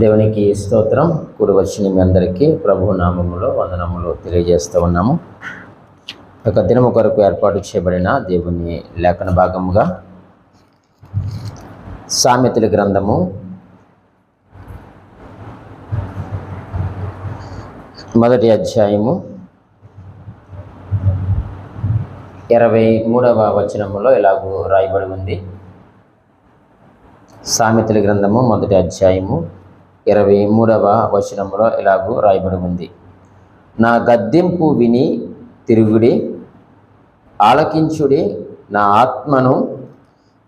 దేవునికి స్తోత్రం. కూడి వచ్చిన మీ అందరికీ ప్రభు నామములో వందనములు తెలియజేస్తూ ఉన్నాము. ఒక దినము కొరకు ఏర్పాటు చేయబడిన దేవుని లేఖన భాగముగా సామెతల గ్రంథము 1వ అధ్యాయము 23వ వచనములో ఇలాగూ రాయబడి ఉంది. సామెతల గ్రంథము 1వ అధ్యాయము 23వ వచనంలో ఇలాగూ రాయబడి ఉంది. నా గద్దింపు విని తిరుగుడి, ఆలకించుడి, నా ఆత్మను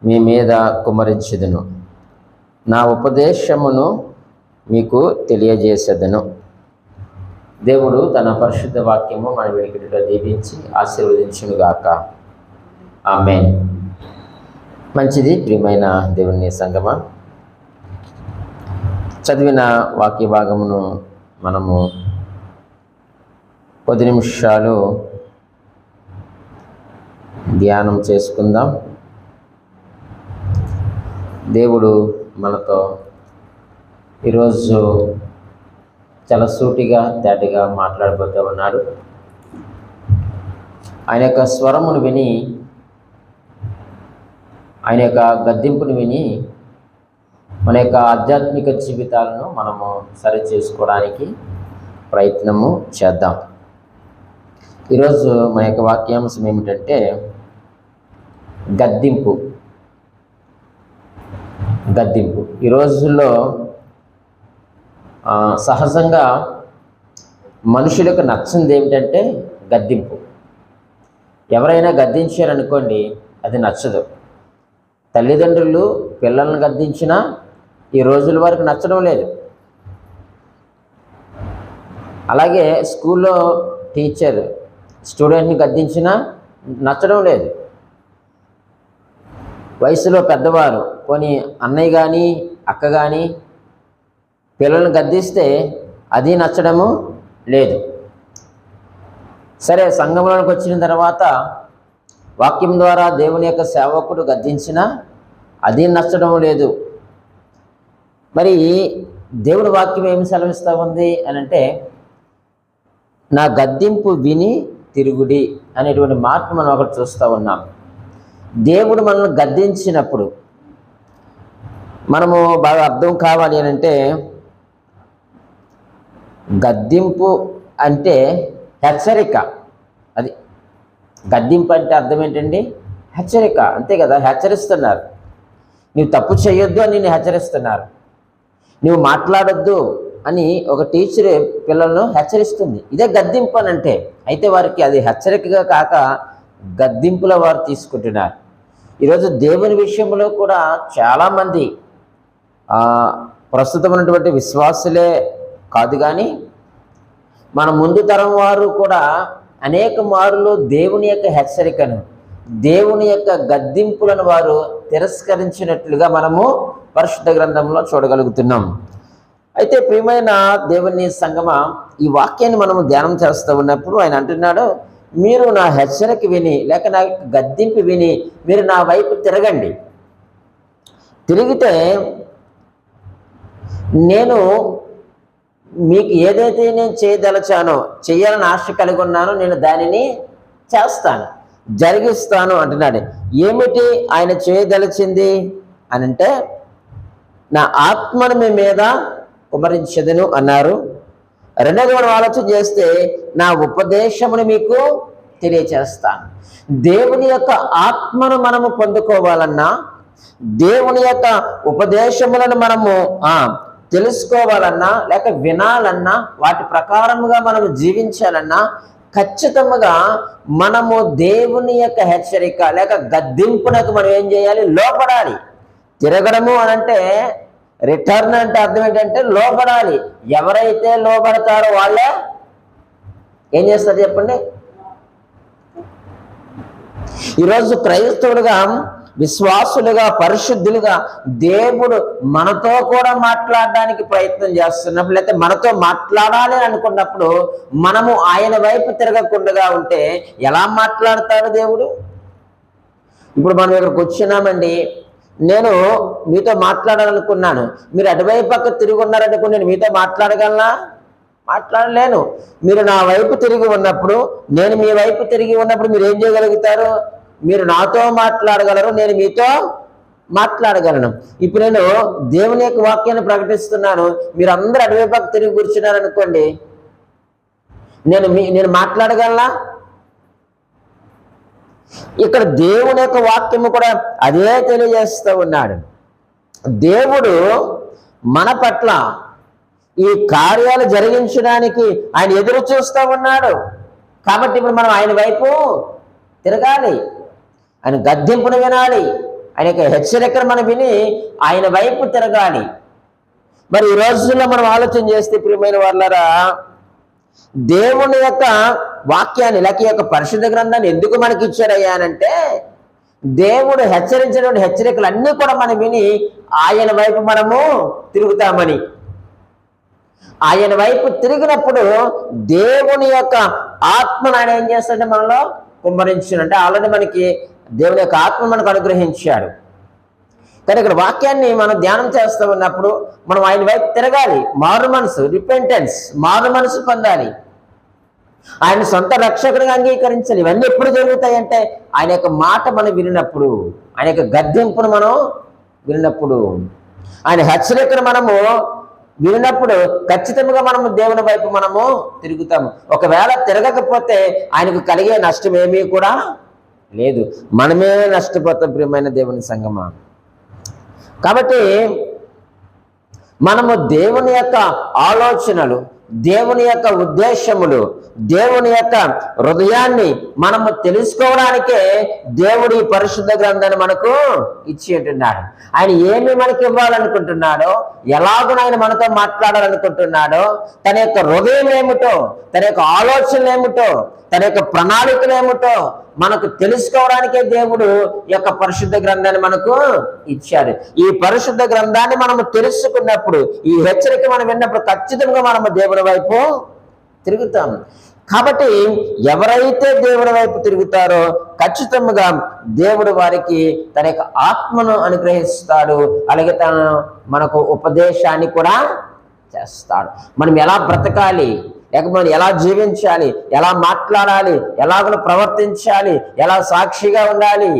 మీ మీద కుమ్మరించుదును, నా ఉపదేశమును మీకు తెలియజేసేదను. దేవుడు తన పరిశుద్ధ వాక్యము మన వెనుకటిలో దీవించి ఆశీర్వదించునుగాక. ఆమేన్. మంచిది. ప్రియమైన దేవుని సంగమా, చదివిన వాక్య భాగమును మనము కొద్ది నిమిషాలు ధ్యానం చేసుకుందాం. దేవుడు మనతో ఈరోజు చాలా సూటిగా తేటగా మాట్లాడబోతూ ఉన్నాడు. ఆయన యొక్క స్వరమును విని, ఆయన యొక్క గద్దింపును విని మన యొక్క ఆధ్యాత్మిక జీవితాలను మనము సరి చేసుకోవడానికి ప్రయత్నము చేద్దాం. ఈరోజు మన యొక్క వాక్యాంశం ఏమిటంటే గద్దింపు. ఈ రోజుల్లో సహజంగా మనుషులకు నచ్చింది ఏమిటంటే గద్దింపు. ఎవరైనా గద్దించారనుకోండి, అది నచ్చదు. తల్లిదండ్రులు పిల్లలను గద్దించినా ఈ రోజుల వరకు నచ్చడం లేదు. అలాగే స్కూల్లో టీచర్ స్టూడెంట్ని గద్దించినా నచ్చడం లేదు. వయసులో పెద్దవారు, పోనీ అన్నయ్య కానీ అక్క కానీ పిల్లలను గద్దిస్తే అది నచ్చడము లేదు. సరే, సంఘంలోకి వచ్చిన తర్వాత వాక్యం ద్వారా దేవుని యొక్క సేవకుడు గద్దించినా అది నచ్చడం లేదు. మరి దేవుని వాక్యం ఏమి సెలవిస్తూ ఉంది అని అంటే, నా గద్దింపు విని తిరుగుడి అనేటువంటి మాట మనం ఒకటి చూస్తూ ఉన్నాం. దేవుడు మనల్ని గద్దించినప్పుడు మనము బాగా అర్థం కావాలి అని అంటే, గద్దింపు అంటే హెచ్చరిక. అది గద్దింపు అంటే అర్థం ఏంటండి? హెచ్చరిక. అంతే కదా, హెచ్చరిస్తున్నారు. నువ్వు తప్పు చేయొద్దు అని నిన్ను హెచ్చరిస్తున్నారు. నువ్వు మాట్లాడొద్దు అని ఒక టీచర్ పిల్లలను హెచ్చరిస్తుంది. ఇదే గద్దింపు అని అంటే. అయితే వారికి అది హెచ్చరికగా కాక గద్దింపులో వారు తీసుకుంటున్నారు. ఈరోజు దేవుని విషయంలో కూడా చాలామంది ప్రస్తుతం ఉన్నటువంటి విశ్వాసులే కాదు కానీ మన ముందు తరం వారు కూడా అనేక మార్లు దేవుని యొక్క హెచ్చరికను, దేవుని యొక్క గద్దింపులను వారు తిరస్కరించినట్లుగా మనము పరిశుద్ధ గ్రంథంలో చూడగలుగుతున్నాం. అయితే ప్రియమైన దేవుని సంగమా, ఈ వాక్యాన్ని మనము ధ్యానం చేస్తూ ఉన్నప్పుడు ఆయన అంటున్నాడు, మీరు నా హెచ్చరిక విని లేక నా గద్దింపు విని మీరు నా వైపు తిరగండి. తిరిగితే నేను మీకు ఏదైతే నేను చేయదలచానో, చేయాలని ఆశ కలిగి ఉన్నానో నేను దానిని చేస్తాను, జరిగిస్తాను అంటున్నాడు. ఏమిటి ఆయన చేయదలిచింది అని అంటే, నా ఆత్మను మీ మీద కుమ్మరించదును అన్నారు. రెండోది మనం ఆలోచన చేస్తే, నా ఉపదేశమును మీకు తెలియచేస్తాను. దేవుని యొక్క ఆత్మను మనము పొందుకోవాలన్నా, దేవుని యొక్క ఉపదేశములను మనము తెలుసుకోవాలన్నా, లేక వినాలన్నా, వాటి ప్రకారముగా మనము జీవించాలన్నా ఖచ్చితంగా మనము దేవుని యొక్క హెచ్చరిక లేక గద్దింపునకు మనం ఏం చేయాలి? లోపడాలి. తిరగడము అని అంటే, రిటర్న్ అంటే అర్థం ఏంటంటే లోపడాలి. ఎవరైతే లోపడతారో వాళ్ళే ఏం చేస్తారు చెప్పండి? ఈరోజు క్రైస్తవులుగా, విశ్వాసులుగా, పరిశుద్ధులుగా దేవుడు మనతో కూడా మాట్లాడడానికి ప్రయత్నం చేస్తున్నప్పుడు, లేకపోతే మనతో మాట్లాడాలి అనుకున్నప్పుడు మనము ఆయన వైపు తిరగకుండా ఉంటే ఎలా మాట్లాడతాడు దేవుడు? ఇప్పుడు మనం ఇక్కడికి వచ్చినామండి, నేను మీతో మాట్లాడాలనుకున్నాను, మీరు అటువైపు పక్క తిరిగి ఉన్నారనుకుని నేను మీతో మాట్లాడగలనా? మాట్లాడలేను. మీరు నా వైపు తిరిగి ఉన్నప్పుడు, నేను మీ వైపు తిరిగి ఉన్నప్పుడు మీరు ఏం చేయగలుగుతారు? మీరు నాతో మాట్లాడగలరు, నేను మీతో మాట్లాడగలను. ఇప్పుడు నేను దేవుని యొక్క వాక్యాన్ని ప్రకటిస్తున్నాను, మీరు అందరూ అటువైపు పక్క తిరిగి కూర్చున్నారనుకోండి, నేను మాట్లాడగలనా? ఇక్కడ దేవుని యొక్క వాక్యము కూడా అదే తెలియజేస్తూ ఉన్నాడు. దేవుడు మన పట్ల ఈ కార్యాలు జరిగించడానికి ఆయన ఎదురు చూస్తూ ఉన్నాడు. కాబట్టి ఇప్పుడు మనం ఆయన వైపు తిరగాలి, ఆయన గద్దింపును వినాలి, ఆయన యొక్క హెచ్చరికను మనం విని ఆయన వైపు తిరగాలి. మరి ఈ రోజుల్లో మనం ఆలోచన చేస్తే ప్రియమైన వాళ్ళరా, దేవుని యొక్క వాక్యాన్ని లేక యొక్క పరిశుద్ధ గ్రంథాన్ని ఎందుకు మనకి ఇచ్చారయ్యా అంటే, దేవుడు హెచ్చరించినటువంటి హెచ్చరికలు అన్నీ కూడా మనం విని ఆయన వైపు మనము తిరుగుతామని. ఆయన వైపు తిరిగినప్పుడు దేవుని యొక్క ఆత్మను ఆయన ఏం చేస్తాడంటే మనలో కుమ్మరించాడు. అంటే ఆల్రెడీ మనకి దేవుని యొక్క ఆత్మ మనకు అనుగ్రహించాడు. కానీ ఇక్కడ వాక్యాన్ని మనం ధ్యానం చేస్తూ ఉన్నప్పుడు మనం ఆయన వైపు తిరగాలి. మారు మనసు, రిపెంటెన్స్, మారు మనసు పొందాలి, ఆయన సొంత రక్షకుడిగా అంగీకరించాలి. ఇవన్నీ ఎప్పుడు జరుగుతాయంటే ఆయన యొక్క మాట మనం వినినప్పుడు, ఆయన యొక్క గద్దింపును మనం వినినప్పుడు, ఆయన హెచ్చరికను మనము వినినప్పుడు ఖచ్చితంగా మనము దేవుని వైపు మనము తిరుగుతాము. ఒకవేళ తిరగకపోతే ఆయనకు కలిగే నష్టం ఏమీ కూడా లేదు, మనమే నష్టపోతాం ప్రియమైన దేవుని సంగమా. కాబట్టి మనము దేవుని యొక్క ఆలోచనలు, దేవుని యొక్క ఉద్దేశములు, దేవుని యొక్క హృదయాన్ని మనము తెలుసుకోవడానికే దేవుడి పరిశుద్ధ గ్రంథాన్ని మనకు ఇచ్చి ఉంటున్నాడు. ఆయన ఏమి మనకి ఇవ్వాలనుకుంటున్నాడో, ఎలాగో ఆయన మనతో మాట్లాడాలనుకుంటున్నాడో, తన యొక్క హృదయం ఏమిటో, తన యొక్క ఆలోచనలు ఏమిటో, తన యొక్క ప్రణాళికలు ఏమిటో మనకు తెలుసుకోవడానికే దేవుడు యొక్క పరిశుద్ధ గ్రంథాన్ని మనకు ఇచ్చాడు. ఈ పరిశుద్ధ గ్రంథాన్ని మనము తెలుసుకున్నప్పుడు, ఈ హెచ్చరిక మనం విన్నప్పుడు ఖచ్చితంగా మనము దేవుడి వైపు తిరుగుతాం. కాబట్టి ఎవరైతే దేవుడి వైపు తిరుగుతారో ఖచ్చితంగా దేవుడు వారికి తన యొక్క ఆత్మను అనుగ్రహిస్తాడు. అలాగే తను మనకు ఉపదేశాన్ని కూడా చేస్తాడు. మనం ఎలా బ్రతకాలి, లేకపోతే మనం ఎలా జీవించాలి, ఎలా మాట్లాడాలి, ఎలాగో ప్రవర్తించాలి, ఎలా సాక్షిగా ఉండాలి,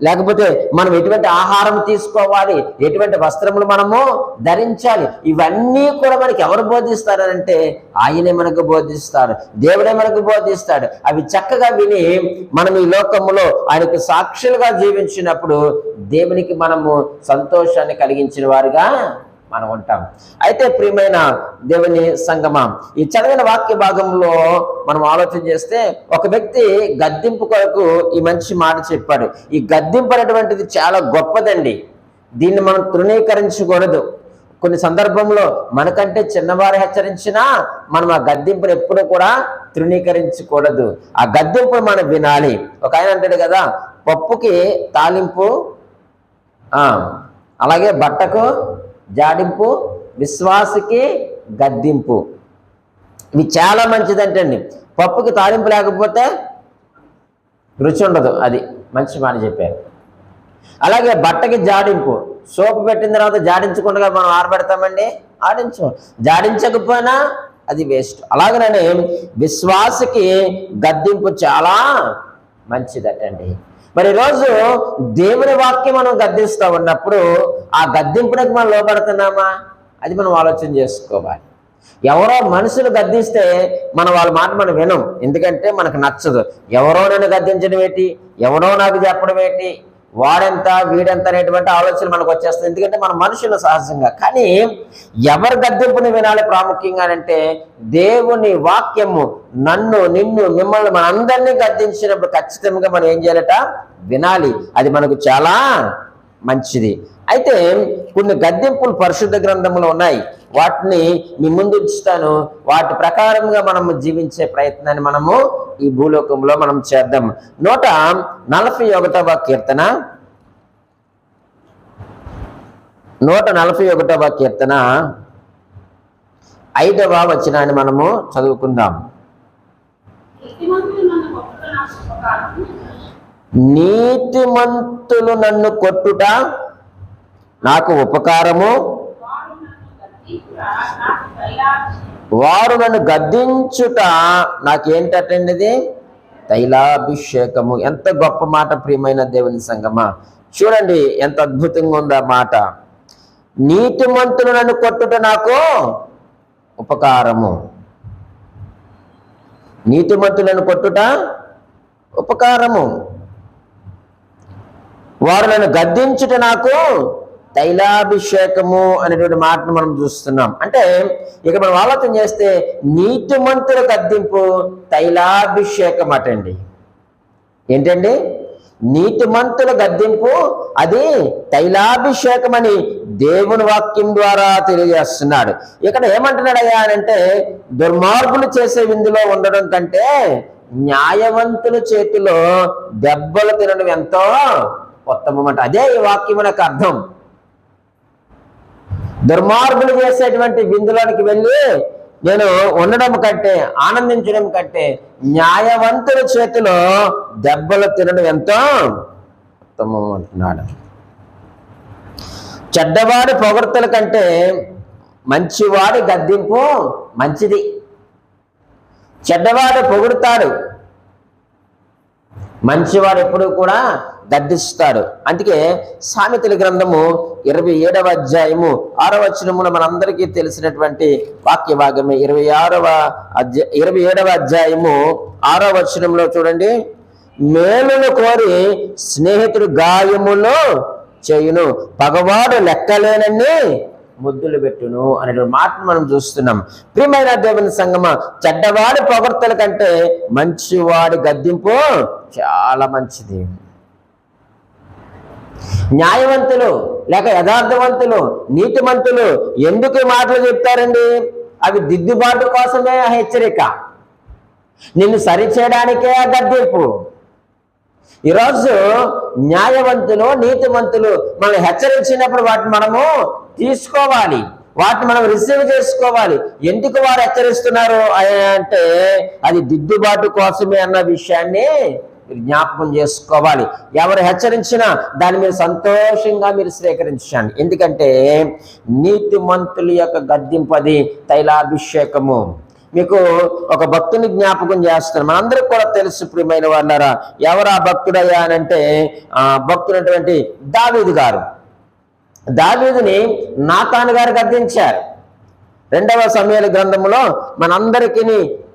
లేకపోతే మనం ఎటువంటి ఆహారం తీసుకోవాలి, ఎటువంటి వస్త్రములు మనము ధరించాలి, ఇవన్నీ కూడా మనకి ఎవరు బోధిస్తారంటే ఆయనే మనకు బోధిస్తాడు, దేవుడే మనకు బోధిస్తాడు. అవి చక్కగా విని మనం ఈ లోకములో ఆయనకు సాక్షులుగా జీవించినప్పుడు దేవునికి మనము సంతోషాన్ని కలిగించిన వారుగా మనం ఉంటాం. అయితే ప్రియమైన దేవుని సంగమా, ఈ చదివిన వాక్య భాగంలో మనం ఆలోచన చేస్తే ఒక వ్యక్తి గద్దింపు కొరకు ఈ మంచి మాట చెప్పాడు. ఈ గద్దింపు అనేటువంటిది చాలా గొప్పదండి, దీన్ని మనం తృణీకరించకూడదు. కొన్ని సందర్భంలో మనకంటే చిన్నవారు హెచ్చరించినా మనం ఆ గద్దింపును ఎప్పుడు కూడా తృణీకరించకూడదు. ఆ గద్దింపును మనం వినాలి. ఒక ఆయన అంటాడు కదా, పప్పుకి తాలింపు, అలాగే బట్టకు జాడింపు, విశ్వాసకి గద్దింపు. ఇవి చాలా మంచిదంటండి. పప్పుకి తాలింపు లేకపోతే రుచి ఉండదు, అది మంచి మాట చెప్పారు. అలాగే బట్టకి జాడింపు, సోపు పెట్టిన తర్వాత జాడించకుండా మనం ఆరబెడతామండి, జాడించకపోయినా అది వేస్ట్. అలాగనే విశ్వాసకి గద్దింపు చాలా మంచిదటండి. మరి ఈరోజు దేవుని వాక్యం మనం గద్దిస్తూ ఉన్నప్పుడు ఆ గద్దింపునకు మనం లోపడుతున్నామా, అది మనం ఆలోచన చేసుకోవాలి. ఎవరో మనుషులు గద్దిస్తే వాళ్ళ మాట మనం వినం, ఎందుకంటే మనకు నచ్చదు. ఎవరో నన్ను గద్దించడం ఏంటి, ఎవరో నాకు చెప్పడం ఏంటి, వాడెంత వీడెంత అనేటువంటి ఆలోచన మనకు వచ్చేస్తుంది, ఎందుకంటే మన మనుషులు సహజంగా. కానీ ఎవరు గద్దింపుని వినాలి ప్రాముఖ్యంగా అంటే దేవుని వాక్యము నన్ను, నిన్ను, మిమ్మల్ని, మనందరినీ గద్దించినప్పుడు ఖచ్చితంగా మనం ఏం చేయాలట, వినాలి. అది మనకు చాలా మంచిది. అయితే కొన్ని గద్దింపులు పరిశుద్ధ గ్రంథంలో ఉన్నాయి, వాటిని మీ ముందు ఉంచుతాను. వాటి ప్రకారంగా మనము జీవించే ప్రయత్నాన్ని మనము ఈ భూలోకంలో మనం చేద్దాం. 141వ కీర్తన 141వ కీర్తన 5వ వచనాన్ని మనము చదువుకుందాం. నీతిమంతులు నన్ను కొట్టుట నాకు ఉపకారము, వారు నన్ను గద్దించుట నాకేంటండి ఇది? తైలాభిషేకము. ఎంత గొప్ప మాట ప్రియమైన దేవుని సంగమా. చూడండి ఎంత అద్భుతంగా ఉంది ఆ మాట. నీతిమంతులు నన్ను కొట్టుట నాకు ఉపకారము. నీతిమంతులను కొట్టుట ఉపకారము, వారు నన్ను గద్దించుట నాకు తైలాభిషేకము అనేటువంటి మాటను మనం చూస్తున్నాం. అంటే ఇక మనం ఆలోచన చేస్తే నీతిమంతుల గద్దింపు తైలాభిషేకం అటండి. ఏంటండి? నీతిమంతుల గద్దింపు అది తైలాభిషేకం అని దేవుని వాక్యం ద్వారా తెలియజేస్తున్నాడు. ఇక్కడ ఏమంటున్నాడయ్యా అంటే, దుర్మార్గులు చేసే విందులో ఉండడం కంటే న్యాయవంతుల చేతిలో దెబ్బలు తినడం ఎంతో ఉత్తమం అంట. అదే ఈ వాక్యం యొక్క అర్థం. దుర్మార్గులు చేసేటువంటి విందులోనికి వెళ్ళి నేను ఉండడం కంటే, ఆనందించడం కంటే న్యాయవంతుల చేతిలో దెబ్బలు తినడం ఎంతో ఉత్తమం అంటున్నాడు. చెడ్డవాడి పొగడ్తల కంటే మంచివాడి గద్దింపు మంచిది. చెడ్డవాడు పొగుడుతాడు, మంచివాడు ఎప్పుడు కూడా గద్దిస్తాడు. అందుకే సామెతల గ్రంథము 27వ అధ్యాయము 6వ వచనములో మనందరికీ తెలిసినటువంటి వాక్య భాగమే 27వ అధ్యాయము 6వ వచనంలో చూడండి. మేలును కోరి స్నేహితుడు గాయములు చేయును, పగవాడు లెక్కలేనన్ని ముద్దులు పెట్టును అనేటువంటి మాటను మనం చూస్తున్నాం. ప్రియమైన దేవుని సంగమా, చెడ్డవాడి పొగడ్తల కంటే మంచివాడి గద్దింపు చాలా మంచిది. న్యాయవంతులు లేక యథార్థవంతులు, నీతిమంతులు ఎందుకు మాటలు చెప్తారండి? అవి దిద్దుబాటు కోసమే హెచ్చరిక, నిన్ను సరిచేయడానికే ఆ గద్దింపు. ఈరోజు న్యాయవంతులు, నీతిమంతులు మనల్ని హెచ్చరించినప్పుడు వాటిని మనము తీసుకోవాలి, వాటిని మనం రిసీవ్ చేసుకోవాలి. ఎందుకు వారు హెచ్చరిస్తున్నారు అంటే అది దిద్దుబాటు కోసమే అన్న విషయాన్ని మీరు జ్ఞాపకం చేసుకోవాలి. ఎవరు హెచ్చరించినా దాన్ని మీరు సంతోషంగా మీరు స్వీకరించండి. ఎందుకంటే నీతిమంతుల యొక్క గద్దింపు అది తైలాభిషేకము. మీకు ఒక భక్తుని జ్ఞాపకం చేస్తాను, మనందరికి కూడా తెలుసు ప్రియమైన వాళ్ళారా. ఎవరు ఆ భక్తుడయ్యా అనంటే భక్తుడైనటువంటి దావీదు గారు. దావీదుని నాతాను గారు గద్దించారు. 2వ సమూయేలు గ్రంథంలో మనందరికీ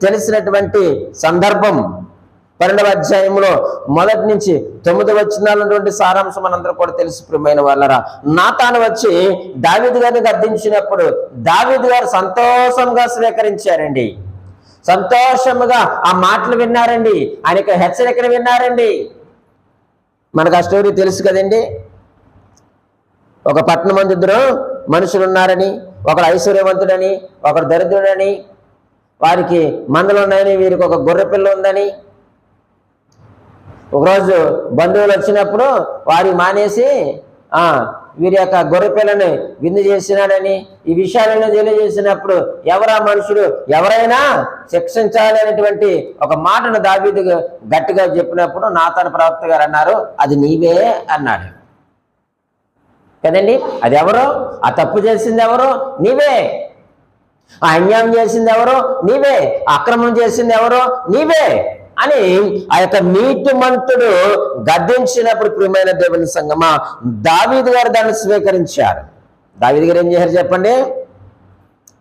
తెలిసినటువంటి సందర్భం. 12వ అధ్యాయంలో 1 నుంచి 9 వచనాలటువంటి సారాంశం మనందరూ కూడా తెలుసు ప్రియమైన వాళ్ళరా. నాతాను వచ్చి దావీదు గారిని గద్దించినప్పుడు దావీదు గారు సంతోషంగా స్వీకరించారండి. సంతోషముగా ఆ మాటలు విన్నారండి, ఆయన యొక్క హెచ్చరికను విన్నారండి. మనకు ఆ స్టోరీ తెలుసు కదండి. ఒక పట్టణం మంది 2 మనుషులు ఉన్నారని, ఒకడు ఐశ్వర్యవంతుడని, ఒకడు దరిద్రుడని, వారికి మందలు ఉన్నాయని, వీరికి ఒక గొర్రె పిల్ల ఉందని. ఒకరోజు బంధువులు వచ్చినప్పుడు వారి మానేసి వీరి యొక్క గొర్రె పిల్లని విందు చేసినాడని ఈ విషయాలను తెలియజేసినప్పుడు ఎవరా మనుషుడు, ఎవరైనా శిక్షించాలి అనేటువంటి ఒక మాటను దావీదు గట్టిగా చెప్పినప్పుడు నాతాను ప్రవక్త గారు అన్నారు, అది నీవే అన్నాడు కదండి. అది ఎవరు? ఆ తప్పు చేసింది ఎవరు? నీవే. ఆ అన్యాయం చేసింది ఎవరు? నీవే. అక్రమం చేసింది ఎవరు? నీవే అని ఆ యొక్క నీతిమంతుడు గద్దించినప్పుడు ప్రియమైన దేవుని సంగమా, దావీదు గారు దాన్ని స్వీకరించారు. దావీదు గారు ఏం చేశారు చెప్పండి?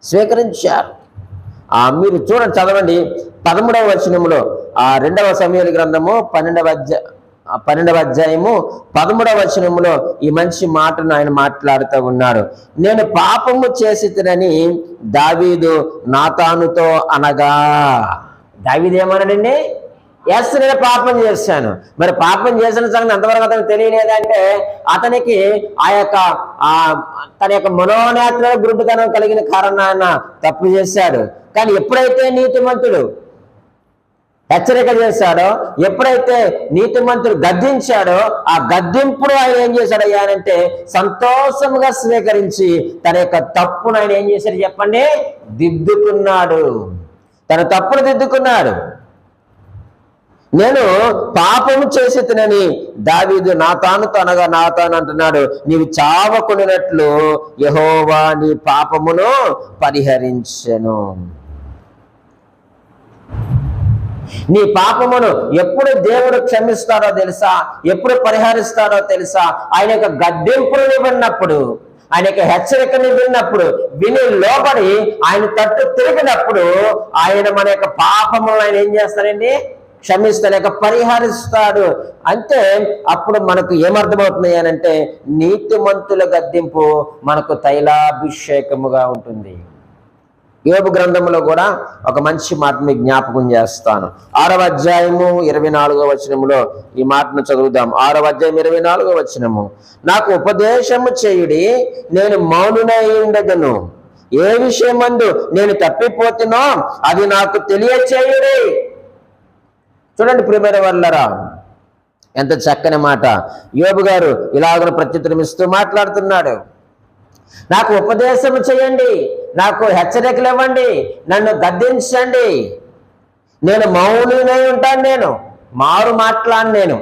స్వీకరించారు. మీరు చూడండి, చదవండి 13వ వచనంలో 2వ సమూయేలు గ్రంథము 12వ అధ్యాయము 13వ వచనంలో ఈ మంచి మాటను ఆయన మాట్లాడుతూ ఉన్నారు. నేను పాపము చేసితినని దావీదు నాతానుతో అనగా. దావీదు ఏమన్నాడండి? ఎస్, నేను పాపం చేశాను. మరి పాపం చేసిన సంగతి అంతవరకు అతనికి తెలియలేదంటే అతనికి తన యొక్క మనోనేత్ర గుడ్డితనం కలిగిన కారణాన తప్పు చేశాడు. కానీ ఎప్పుడైతే నీతిమంతుడు హెచ్చరిక చేశాడో, ఎప్పుడైతే నీతిమంతుడు గద్దించాడో, ఆ గద్దింపుడు ఆయన ఏం చేశాడు అయ్యానంటే సంతోషంగా స్వీకరించి తన యొక్క తప్పును ఆయన ఏం చేశాడు చెప్పండి? దిద్దుకున్నాడు. తన తప్పును దిద్దుకున్నాడు. నేను పాపము చేసి తినని దావీదు నాతానుతో అనగా నాతాను అంటున్నాడు. నీవు చావకుండినట్లు యెహోవా నీ పాపమును పరిహరించెను. నీ పాపమును ఎప్పుడు దేవుడు క్షమిస్తాడో తెలుసా? ఎప్పుడు పరిహరిస్తాడో తెలుసా? ఆయన యొక్క గద్దింపుని విన్నప్పుడు, ఆయన యొక్క హెచ్చరికని విన్నప్పుడు, విని లోబడి ఆయన తట్టు తిరిగినప్పుడు ఆయన మన యొక్క పాపములను ఆయన ఏం చేస్తాడండి? క్షమిస్తాడు, లేక పరిహరిస్తాడు. అంటే అప్పుడు మనకు ఏమర్థమవుతుంది అనంటే నీతిమంతుల గద్దింపు మనకు తైలాభిషేకముగా ఉంటుంది. యోబు గ్రంథంలో కూడా ఒక మంచి మాటని జ్ఞాపకం చేస్తాను. 6వ అధ్యాయము 24వ వచనములో ఈ మాటను చదువుదాం. 6వ అధ్యాయం 24వ వచనము. నాకు ఉపదేశము చేయుడి, నేను మౌనునై ఉండెదను. ఏ విషయమందు నేను తప్పిపోతునో అది నాకు తెలియచేయుడి. చూడండి ప్రియమైన వాళ్ళరా, ఎంత చక్కని మాట. యోబు గారు ఇలాగ ప్రత్యుత్తరం ఇస్తూ మాట్లాడుతున్నాడు. నాకు ఉపదేశం చేయండి, నాకు హెచ్చరికలు ఇవ్వండి, నన్ను గద్దించండి, నేను మౌనినై ఉంటాను, నేను మారు మాట్లాడను. నేను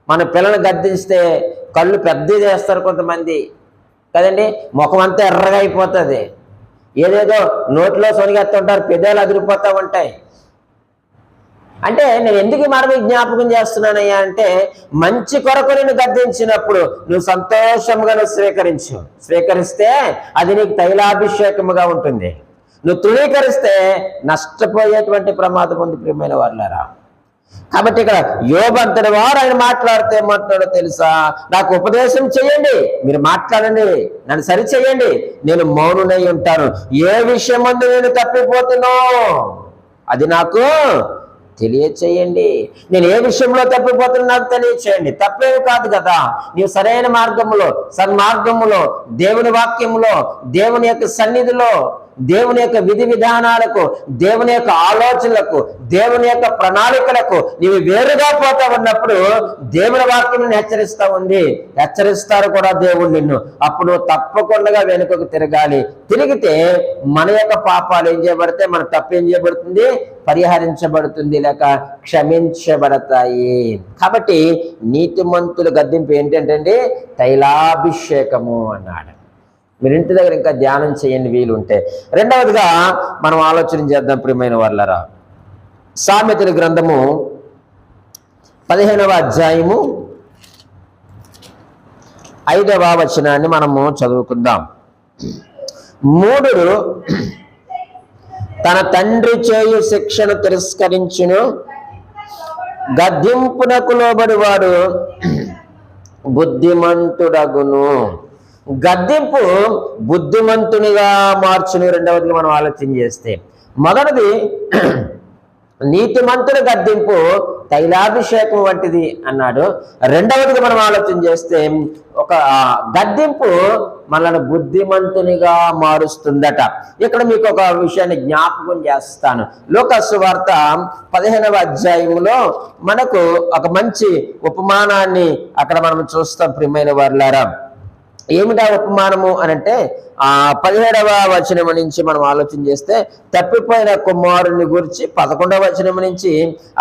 మన పిల్లల్ని గద్దిస్తే కళ్ళు పెద్ద చేస్తారు కొంతమంది కదండి, ముఖం అంతా ఎర్రగా అయిపోతుంది, ఏదేదో నోట్లో సొనిగెత్తుంటారు, పెదాలు అదిరిపోతూ ఉంటాయి. అంటే నేను ఎందుకు మాట జ్ఞాపకం చేస్తున్నానయ్యా అంటే మంచి కొరకు నేను గద్దించినప్పుడు నువ్వు సంతోషంగా స్వీకరిస్తే అది నీకు తైలాభిషేకముగా ఉంటుంది. నువ్వు తృణీకరిస్తే నష్టపోయేటువంటి ప్రమాదం ఉంది ప్రియమైన వాళ్ళారా. కాబట్టి ఇక్కడ యోబు అంతటి వారు ఆయన మాట్లాడితే ఏమంటున్నాడో తెలుసా? నాకు ఉపదేశం చేయండి, మీరు మాట్లాడండి, నన్ను సరి చేయండి, నేను మౌనునై ఉంటాను. ఏ విషయం ముందు నేను తప్పిపోతున్నా అది నాకు తెలియచేయండి. నేను ఏ విషయంలో తప్పిపోతున్నా నాకు తెలియచేయండి. తప్పేమి కాదు కదా, నీవు సరైన మార్గములో, సన్మార్గములో, దేవుని వాక్యములో, దేవుని యొక్క సన్నిధిలో, దేవుని యొక్క విధి విధానాలకు, దేవుని యొక్క ఆలోచనలకు, దేవుని యొక్క ప్రణాళికలకు నీవు వేరుగా పోతా ఉన్నప్పుడు దేవుని వాక్యం హెచ్చరిస్తా ఉంది, హెచ్చరిస్తారు కూడా దేవుడు నిన్ను. అప్పుడు తప్పకుండా వెనుకకు తిరగాలి. తిరిగితే మన యొక్క పాపాలు ఏం చేయబడితే మన తప్పు ఏం చేయబడుతుంది? పరిహరించబడుతుంది, లేక క్షమించబడతాయి. కాబట్టి నీతిమంతుల గద్దింపు ఏంటంటే తైలాభిషేకము అన్నాడు. మీరు ఇంటి దగ్గర ఇంకా ధ్యానం చేయండి వీలుంటే. రెండవదిగా మనం ఆలోచన చేద్దాం ప్రియమైన వాళ్ళరా. సామెతల గ్రంథము 15వ అధ్యాయము 5వ వచనాన్ని మనము చదువుకుందాం. మూఢుడు తన తండ్రి చేయు శిక్షను తిరస్కరించును, గద్దింపునకు లోబడివాడు బుద్ధిమంతుడగును. గద్దింపు బుద్ధిమంతునిగా మార్చును. రెండవదిగా మనం ఆలోచన చేస్తే, మొదటిది నీతిమంతుల గద్దింపు తైలాభిషేకం వంటిది అన్నాడు. రెండవదిగా మనం ఆలోచన చేస్తే ఒక గద్దింపు మనల్ని బుద్ధిమంతునిగా మారుస్తుందట. ఇక్కడ మీకు ఒక విషయాన్ని జ్ఞాపకం చేస్తాను. లూకా సువార్త 15వ అధ్యాయంలో మనకు ఒక మంచి ఉపమానాన్ని అక్కడ మనం చూస్తాం ప్రియమైన వారులారా. ఏమిటా ఉపమానము అనంటే 17వ వచనం నుంచి మనం ఆలోచన చేస్తే తప్పిపోయిన కుమారుని గురించి 11వ వచనం నుంచి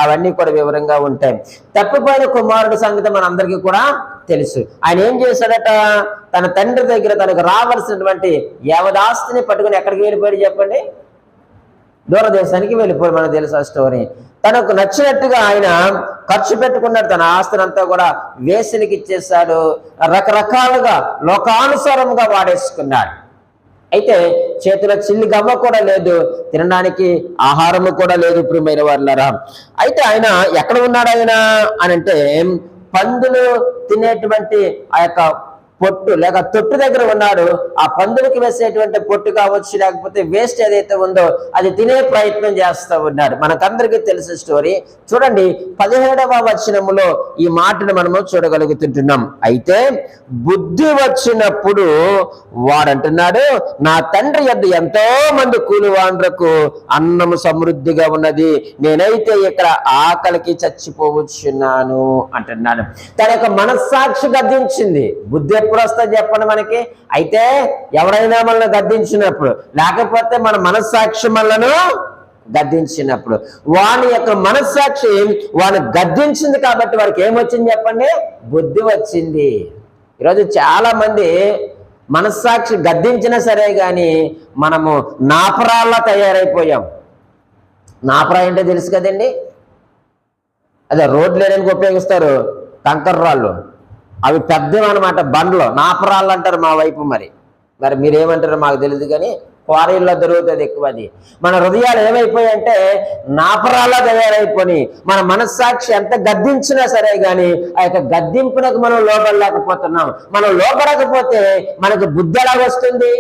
అవన్నీ కూడా వివరంగా ఉంటాయి. తప్పిపోయిన కుమారుడి సంగతి మనందరికీ కూడా తెలుసు. ఆయన ఏం చేశాడట? తన తండ్రి దగ్గర తనకు రావాల్సినటువంటి యావదాస్తిని పట్టుకుని ఎక్కడికి వెళ్ళిపోయాడు చెప్పండి? దూరదేశానికి వెళ్ళిపోయాడు. మనకు తెలుసు ఆ స్టోరీ. తనకు నచ్చినట్టుగా ఆయన ఖర్చు పెట్టుకున్నాడు. తన ఆస్తిని అంతా కూడా వేసనికి ఇచ్చేశాడు. రకరకాలుగా లోకానుసారంగా వాడేసుకున్నాడు. అయితే చేతిలో చిల్లి గవ్వ కూడా లేదు, తినడానికి ఆహారము కూడా లేదు ప్రియమైన వాళ్ళరా. అయితే ఆయన ఎక్కడ ఉన్నాడు ఆయన అనంటే పందులు తినేటువంటి ఆ యొక్క పొట్టు లేక తొట్టు దగ్గర ఉన్నాడు. ఆ పందులకి వేసేటువంటి పొట్టు కావచ్చు, లేకపోతే వేస్ట్ ఏదైతే ఉందో అది తినే ప్రయత్నం చేస్తూ ఉన్నాడు. మనకందరికీ తెలిసిన స్టోరీ. చూడండి 17వ వచనములో ఈ మాటను మనము చూడగలుగుతుంటున్నాం. అయితే బుద్ధి వచ్చినప్పుడు వాడంటున్నాడు, నా తండ్రి యొద్ద ఎంతో మంది కూలివాండ్రకు అన్నము సమృద్ధిగా ఉన్నది, నేనైతే ఇక్కడ ఆకలికి చచ్చిపోవచ్చున్నాను అంటున్నాడు. తన యొక్క మనస్సాక్షి గద్దించింది. బుద్ధి ఎప్పుడు వస్తుంది చెప్పండి మనకి? అయితే ఎవరైనా మనల్ని గద్దించినప్పుడు, లేకపోతే మన మనస్సాక్షి మనలను గద్దించినప్పుడు వాని యొక్క మనస్సాక్షి వాని గద్దించింది కాబట్టి వారికి ఏమొచ్చింది చెప్పండి? బుద్ధి వచ్చింది. ఈరోజు చాలా మంది మనస్సాక్షి గద్దించినా సరే కానీ మనము నాపరాల్లా తయారైపోయాం. నాపరా ఏంటో తెలుసు కదండి, అదే రోడ్లు వేయడానికి ఉపయోగిస్తారు కంకర రాళ్ళు, అవి పెద్దవి అనమాట, బండ్లు నాపరాళ్ళు అంటారు మా వైపు. మరి మీరేమంటారో మాకు తెలియదు కానీ క్వారీల్లో దొరుకుతుంది ఎక్కువ. అది మన హృదయాలు ఏమైపోయాయంటే నాపరాల్లా తయారైపోయి మన మనస్సాక్షి ఎంత గద్దించినా సరే కానీ ఆ యొక్క గద్దింపునకు మనం లోబడలేకపోతున్నాం. మనం లోబడకపోతే మనకు బుద్ధి ఎలా వస్తుంది?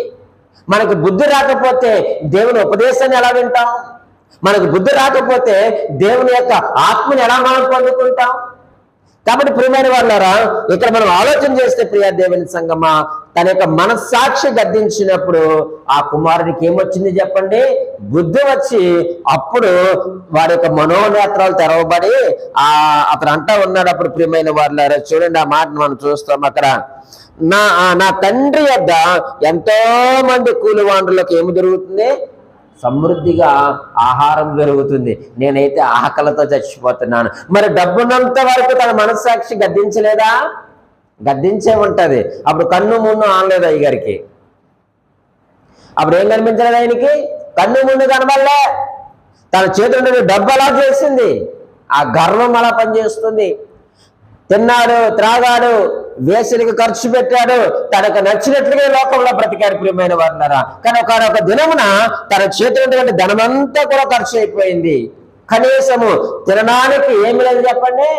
మనకు బుద్ధి రాకపోతే దేవుని ఉపదేశాన్ని ఎలా వింటాం? మనకు బుద్ధి రాకపోతే దేవుని యొక్క ఆత్మని ఎలా మనం పొందుకుంటాం? కాబట్టి ప్రియమైన వాళ్ళారా, ఇక్కడ మనం ఆలోచన చేస్తే ప్రియ దేవుని సంగమా, తన యొక్క మనస్సాక్షి గద్దించినప్పుడు ఆ కుమారుడికి ఏమొచ్చింది చెప్పండి? బుద్ధి వచ్చి అప్పుడు వారి యొక్క మనోనేత్రాలు తెరవబడి అతను అంటా ఉన్నాడు. అప్పుడు ప్రియమైన వాళ్ళారా చూడండి, ఆ మాటను మనం చూస్తాం అక్కడ, నా తండ్రి యొద్ద ఎంతో మంది కూలివాండ్రులకు ఏమి జరుగుతుంది? సమృద్ధిగా ఆహారం దొరుకుతుంది, నేనైతే ఆకలితో చచ్చిపోతున్నాను. మరి డబ్బున్నంత వరకు తన మనస్సాక్షి గద్దించలేదా? గద్దించే ఉంటది. అప్పుడు కన్ను మున్ను ఆనలేదు అయ్యగారికి. అప్పుడు ఏం కనిపించలేదు ఆయనకి? కన్ను ముందు కనబడలే. తన చేతుల డబ్బు అలా చేసింది, ఆ గర్వం అలా పనిచేస్తుంది. తిన్నాడు, త్రాగాడు, వేసలికి ఖర్చు పెట్టాడు, తనకు నచ్చినట్లుగా లోకంలో బ్రతికాడు ప్రియమైన వారులారా. కానీ ఒక దినమున తన చేతుల ధనమంతా కూడా ఖర్చు అయిపోయింది. కనీసము తినడానికి ఏమి లేదు చెప్పండి,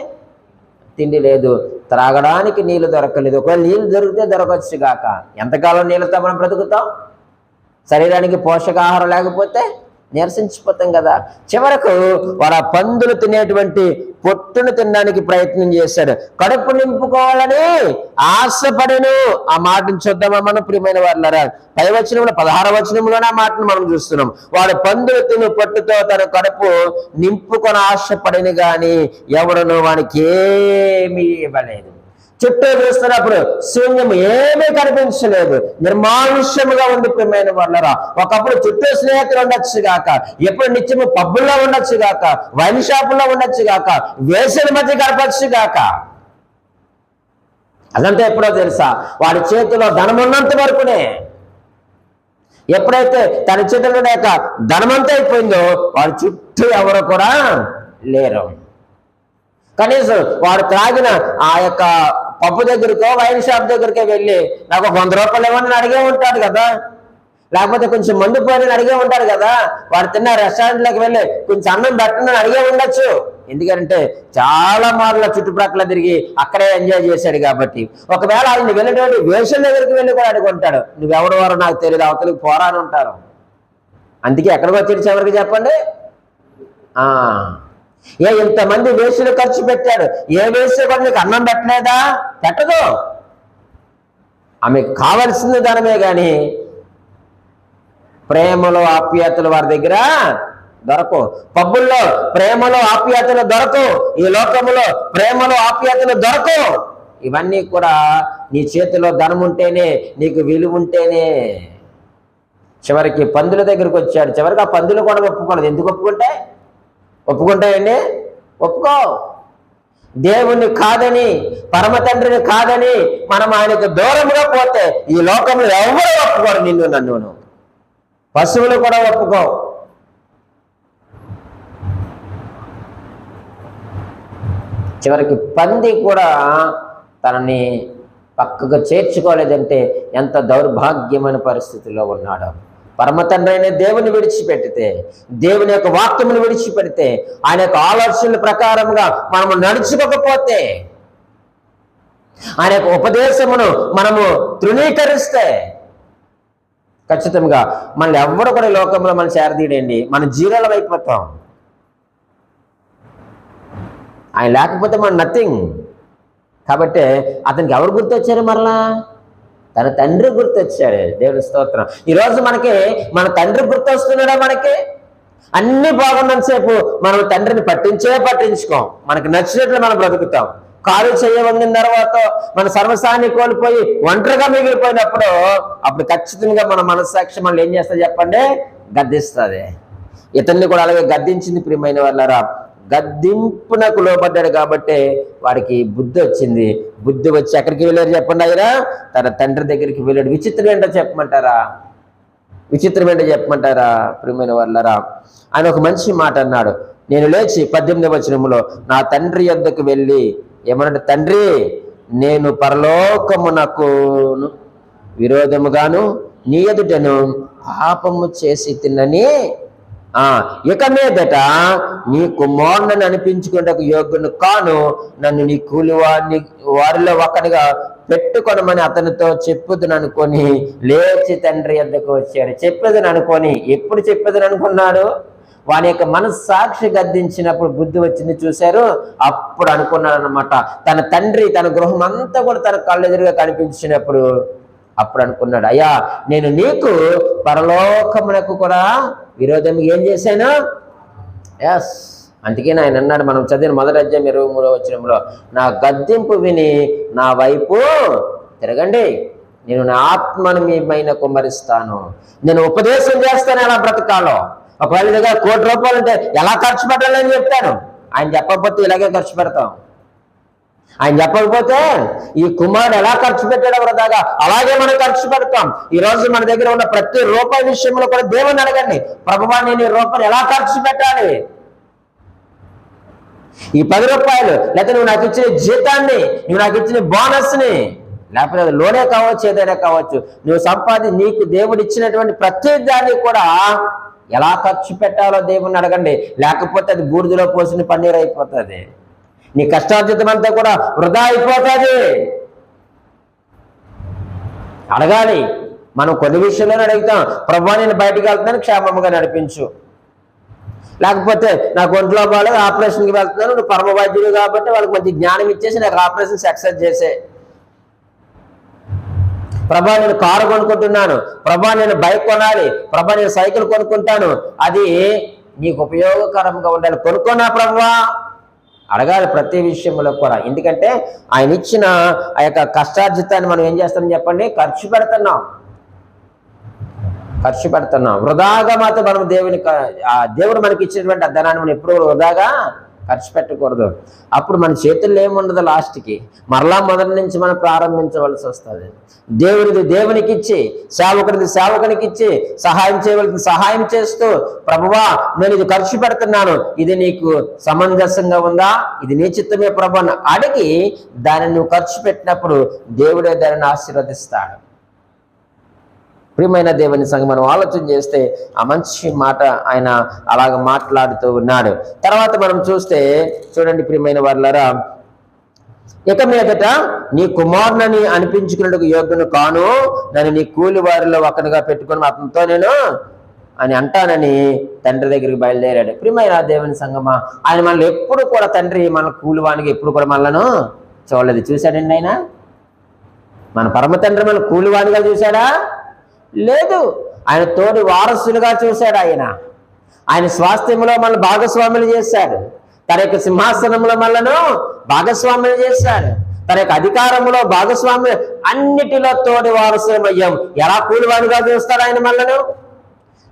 తిండి లేదు, త్రాగడానికి నీళ్లు దొరకలేదు. ఒకవేళ నీళ్లు దొరికితే దొరకవచ్చు గాక, ఎంతకాలం నీళ్ళతో మనం బ్రతుకుతాం? శరీరానికి పోషకాహారం లేకపోతే నిరసించిపోతాం కదా. చివరకు వాడు ఆ పందులు తినేటువంటి పొట్టును తినడానికి ప్రయత్నం చేశాడు. కడుపు నింపుకోవాలని ఆశపడను. ఆ మాటను చూద్దామా మనం ప్రియమైన వాళ్ళారా? 10వ వచనంలో 16వ వచనంలోనే ఆ మాటను మనం చూస్తున్నాం. వాడు పందులు తిని పొట్టుతో తన కడుపు నింపుకొని ఆశపడను గాని ఎవడను వానికి ఏమీ ఇవ్వలేదు. చుట్టూ చూస్తున్నప్పుడు శూన్యం ఏమీ కనిపించలేదు, నిర్మానుష్యముగా ఉంది ప్రియమైన వాళ్ళరా. ఒకప్పుడు చుట్టూ స్నేహితులు ఉండొచ్చు గాక, ఎప్పుడు నిత్యము పబ్బుల్లో ఉండొచ్చు గాక, వైన్ షాపుల్లో ఉండొచ్చు గాక, వేసల మధ్య గడపచ్చు గాక. అదంతా ఎప్పుడో తెలుసా? వాడి చేతిలో ధనం ఉన్నంత వరకునే. ఎప్పుడైతే తన చేతిలో ధనమంతా అయిపోయిందో వాడి చుట్టూ ఎవరు కూడా లేరు. కనీసం వాడు త్రాగిన ఆ యొక్క పప్పు దగ్గరకో వైన్ షాప్ దగ్గరికే వెళ్ళి నాకు 100 రూపాయలు ఇవ్వని అడిగే ఉంటాడు కదా, లేకపోతే కొంచెం మందు పోయినని అడిగే ఉంటాడు కదా. వాడు తిన్న రెస్టారెంట్లోకి వెళ్ళి కొంచెం అన్నం పెట్టనని అడిగే ఉండొచ్చు. ఎందుకంటే చాలా మార్లు చుట్టుప్రక్కల తిరిగి అక్కడే ఎంజాయ్ చేశాడు కాబట్టి. ఒకవేళ ఆయన వెళ్ళేటువంటి వేషం దగ్గరికి వెళ్ళి కూడా అడుగుంటాడు, నువ్వెవడు వారో నాకు తెలియదు, అవతలికి పోరాని ఉంటారు. అందుకే ఎక్కడికి వచ్చి చివరికి చెప్పండి, ఇంతమంది వేసులు ఖర్చు పెట్టాడు, ఏ వేసు కూడా నీకు అన్నం పెట్టలేదా? పెట్టదు. ఆమెకు కావలసింది ధనమే కానీ ప్రేమలో ఆప్యాయతలు వారి దగ్గర దొరకవు. పబ్బుల్లో ప్రేమలో ఆప్యాయతలు దొరకవు, ఈ లోకములో ప్రేమలో ఆప్యాయతలు దొరకవు. ఇవన్నీ కూడా నీ చేతిలో ధనం ఉంటేనే, నీకు విలువ ఉంటేనే. చివరికి పందుల దగ్గరికి వచ్చాడు. చివరికి ఆ పందులు కూడా ఒప్పుకోలేదు. ఎందుకు ఒప్పుకుంటాయండి? ఒప్పుకో. దేవుణ్ణి కాదని, పరమ తండ్రిని కాదని మనం ఆయనకు దూరంగా పోతే ఈ లోకంలో ఎవరు ఒప్పుకోరు, నిన్ను నన్ను. పశువులు కూడా ఒప్పుకో. చివరికి పంది కూడా తనని పక్కకు చేర్చుకోలేదంటే ఎంత దౌర్భాగ్యమైన పరిస్థితిలో ఉన్నాడు. పరమ తండ్రి అయిన దేవుని విడిచిపెడితే, దేవుని యొక్క వాక్యమును విడిచిపెడితే, ఆయన యొక్క ఆలోచనల ప్రకారంగా మనము నడుచుకోకపోతే, ఆయన యొక్క ఉపదేశమును మనము తృణీకరిస్తే ఖచ్చితంగా మనల్ని ఎవరు కూడా లోకంలో మనం చేరదీయండి, మన జీరోలం అయిపోతాం. ఆయన లేకపోతే మనం నథింగ్. కాబట్టి అతనికి ఎవరు గుర్తొచ్చారు? మరలా తన తండ్రి గుర్తొచ్చాడు. దేవుని స్తోత్రం. ఈరోజు మనకి మన తండ్రి గుర్తొస్తున్నాడా? మనకి అన్ని బాగున్నంతసేపు మనం తండ్రిని పట్టించుకోం. మనకు నచ్చినట్లు మనం బ్రతుకుతాం. కాలు చేయవంగిన తర్వాత మన సర్వసాన్ని కోల్పోయి ఒంటరిగా మిగిలిపోయినప్పుడు అప్పుడు ఖచ్చితంగా మన మనస్సాక్షి మనల్ని ఏం చేస్తుంది చెప్పండి? గద్దిస్తుంది. ఇతన్ని కూడా అలాగే గద్దించింది ప్రియమైన వాళ్ళారా. గద్దింపునకు లోబడ్డాడు కాబట్టి వాడికి బుద్ధి వచ్చింది. బుద్ధి వచ్చి ఎక్కడికి వెళ్ళాడు చెప్పండి, ఆయన తన తండ్రి దగ్గరికి వెళ్ళాడు. విచిత్రం ఏంటో చెప్పమంటారా? విచిత్రం ఏంటో చెప్పమంటారా ప్రియమైన వాళ్ళారా? ఆయన ఒక మంచి మాట అన్నాడు. నేను లేచి 18వ వచనంలో నా తండ్రి యొద్దకు వెళ్ళి ఏమన్నాడు? తండ్రి, నేను పరలోకమునకు విరోధముగాను నీ ఎదుటను పాపము చేసి తిన్నని, ఇక మీదట నీ కుమారుని అనిపించుకుంటే యోగ్యుని కాను, నన్ను నీ వారిలో ఒకనిగా పెట్టుకొనమని అతనితో చెప్పుదని అనుకొని లేచి తండ్రి యొద్దకు వచ్చాడు. చెప్పేదని అనుకొని, ఎప్పుడు చెప్పేదని అనుకున్నాడు? వాని యొక్క మనస్సాక్షి గద్దించినప్పుడు బుద్ధి వచ్చింది, చూశారు. అప్పుడు అనుకున్నాడు అనమాట. తన తండ్రి తన గృహం అంతా కూడా తన కళ్ళెదురుగా కనిపించినప్పుడు అప్పుడు అనుకున్నాడు, అయ్యా నేను నీకు పరలోకమునకు కూడా విరోధం ఏం చేశాను? ఎస్, అందుకే ఆయన అన్నాడు, మనం చదివిన మొదటి అధ్యాయం 23వ వచనంలో, నా గద్దింపు విని నా వైపు తిరగండి, నేను నా ఆత్మను మీ పైన కుమ్మరిస్తాను, నేను ఉపదేశం చేస్తాను ఎలా బ్రతకాలో. ఒకవేళ దగ్గర ₹1,00,00,000 ఉంటే ఎలా ఖర్చు పెట్టాలని చెప్తాను. ఆయన చెప్పకపోతే ఇలాగే ఖర్చు పెడతాం. ఆయన చెప్పకపోతే ఈ కుమారుడు ఎలా ఖర్చు పెట్టాడో వృధాగా అలాగే మనం ఖర్చు పెడతాం. ఈ రోజు మన దగ్గర ఉన్న ప్రతి రూపాయి విషయంలో కూడా దేవుని అడగండి, ప్రభువా నేను ఈ రూపాయలు ఎలా ఖర్చు పెట్టాలి? ఈ ₹10 లేకపోతే నువ్వు నాకు ఇచ్చిన జీతాన్ని, నువ్వు నాకు ఇచ్చిన బోనస్ని, లేకపోతే అది లోనే కావచ్చు, ఏదైనా కావచ్చు, నువ్వు నీకు దేవుడు ఇచ్చినటువంటి ప్రతి దాన్ని కూడా ఎలా ఖర్చు పెట్టాలో దేవుణ్ణి అడగండి. లేకపోతే అది బూడిదలో పోసిన పన్నీరు అయిపోతుంది. నీ కష్టార్జితం అంతా కూడా వృధా అయిపోతుంది. అడగాలి. మనం కొన్ని విషయంలోనే అడుగుతాం, ప్రభువా నేను బయటికి వెళ్తున్నాను క్షేమంగా నడిపించు, లేకపోతే నాకు ఒంట్లో బాగాలేదు ఆపరేషన్కి వెళ్తున్నాను, నువ్వు పరమ వైద్యుడు కాబట్టి వాళ్ళకి మంచి జ్ఞానం ఇచ్చేసి నాకు ఆపరేషన్ సక్సెస్ చేసే. ప్రభా నేను కారు కొనుక్కుంటున్నాను, ప్రభా నేను బైక్ కొనాలి, ప్రభా నేను సైకిల్ కొనుక్కుంటాను, అది నీకు ఉపయోగకరంగా ఉండాలి, కొనుక్కున్నా ప్రభువా అడగాలి ప్రతి విషయంలో కూడా. ఎందుకంటే ఆయన ఇచ్చిన ఆ యొక్క కష్టార్జితాన్ని మనం ఏం చేస్తామని చెప్పండి? ఖర్చు పెడుతున్నాం. వృధాగా మాత్రం మనం దేవుడు మనకి ఇచ్చినటువంటి ఆ ధనాన్ని మనం ఎప్పుడు వృధాగా ఖర్చు పెట్టకూడదు. అప్పుడు మన చేతుల్లో ఏముండదు, లాస్ట్కి మరలా మొదటి నుంచి మనం ప్రారంభించవలసి వస్తుంది. దేవునికి ఇచ్చి, సేవకునికి ఇచ్చి, సహాయం చేయవలసింది సహాయం చేస్తూ, ప్రభువా నేను ఇది ఖర్చు పెడుతున్నాను, ఇది నీకు సమంజసంగా ఉందా, ఇది నీ చిత్తమే ప్రభు అని అడిగి దాన్ని నువ్వు ఖర్చు పెట్టినప్పుడు దేవుడే దానిని ఆశీర్వదిస్తాడు. ప్రియమైన దేవుని సంగం మనం ఆలోచన చేస్తే ఆ మంచి మాట ఆయన అలాగ మాట్లాడుతూ ఉన్నాడు. తర్వాత మనం చూడండి ప్రియమైన వారులారా, ఇక మీదట నీ కుమారుని అనిపించుకున్నట్టుకు యోగ్యును కాను, నన్ను నీ కూలి వారిలో ఒకనిగా పెట్టుకుని అతనితో నేను అని అంటానని తండ్రి దగ్గరికి బయలుదేరాడు. ప్రియమైన దేవుని సంగమా, ఆయన మనల్ని ఎప్పుడు కూడా తండ్రి మన కూలివానికి ఎప్పుడు కూడా మనలను చూడలేదు. చూశాడండి ఆయన? మన పరమ తండ్రి మన కూలివానిగా చూశాడా? లేదు. ఆయన తోటి వారసులుగా చూశాడు. ఆయన స్వాస్థ్యంలో మనల్ని భాగస్వాములు చేశాడు. తన యొక్క సింహాసనంలో మనలను భాగస్వాములు చేశాడు. తన యొక్క అధికారంలో భాగస్వామ్యం, అన్నిటిలో తోటి వారసులమయ్యాం. ఎలా కూలివాడిగా చూస్తాడు ఆయన మనలను?